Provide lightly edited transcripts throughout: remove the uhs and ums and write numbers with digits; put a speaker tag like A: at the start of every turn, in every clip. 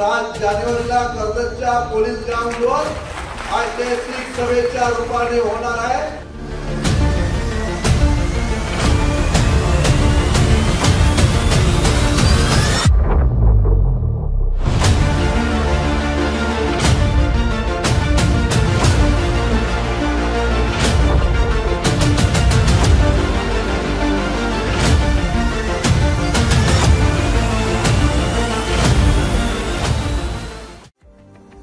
A: 7 जानेवारीला कर्जतच्या पोलीस ग्राउंडवर ऐतिहासिक सभेच्या रूपाने होणार आहे।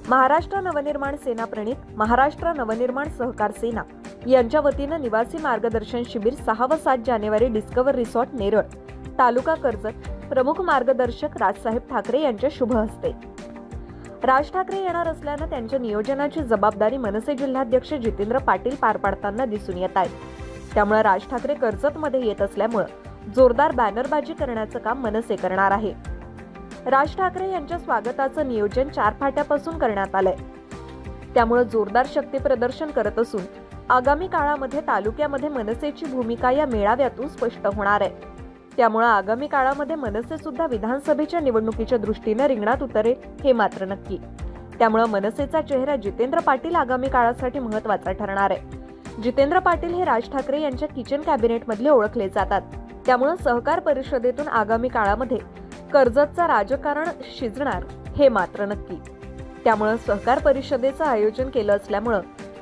B: महाराष्ट्र नवनिर्माण सेना प्रणित महाराष्ट्र नवनिर्माण सहकार सेना यांच्या वतीनं निवासी मार्गदर्शन शिबिर 6 व 7 जानेवारी डिस्कवर रिसॉर्ट नेरळ तालुका कर्जत प्रमुख मार्गदर्शक राजसाहेब ठाकरे यांच्या शुभ हस्ते। राज ठाकरे येणार असल्यानं त्यांच्या नियोजनाची जबाबदारी मनसे जिल्हाध्यक्ष जितेंद्र पाटील पार पाडताना दिसून येत आहे। त्यामुळे राज ठाकरे कर्जतमध्ये येत असल्यामुळे जोरदार बॅनरबाजी करण्याचं काम मनसे करणार आहे। राज ठाकरे यांच्या स्वागताचं नियोजन 4 फाट्यापासून करण्यात आलंय। त्यामुळे जोरदार शक्ती प्रदर्शन करत असून आगामी काळामध्ये तालुक्यामध्ये मनसेची भूमिका या मेळाव्यातून स्पष्ट होणार आहे। त्यामुळे आगामी काळामध्ये मनसे सुद्धा विधानसभेच्या निवडणुकीच्या दृष्टीने रिंगणात उतरेल हे मात्र नक्की। त्यामुळे मनसेचा चेहरा जितेंद्र पाटील आगामी काळासाठी महत्त्वाचा ठरणार आहे। जितेंद्र पाटील हे राज ठाकरे यांच्या किचन कॅबिनेटमधले ओळखले जातात। त्यामुळे सहकार परिषदेतून आगामी काळामध्ये कर्जतचा राजकारण शिजणार हे मात्र नक्की। त्यामुळे सहकार परिषदेचं आयोजन केलं असल्यामुळे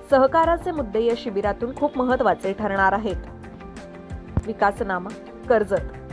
B: सहकाराचे मुद्दे या शिबिरातून खूप महत्त्वाचे ठरणार आहेत। विकासनामा कर्जत।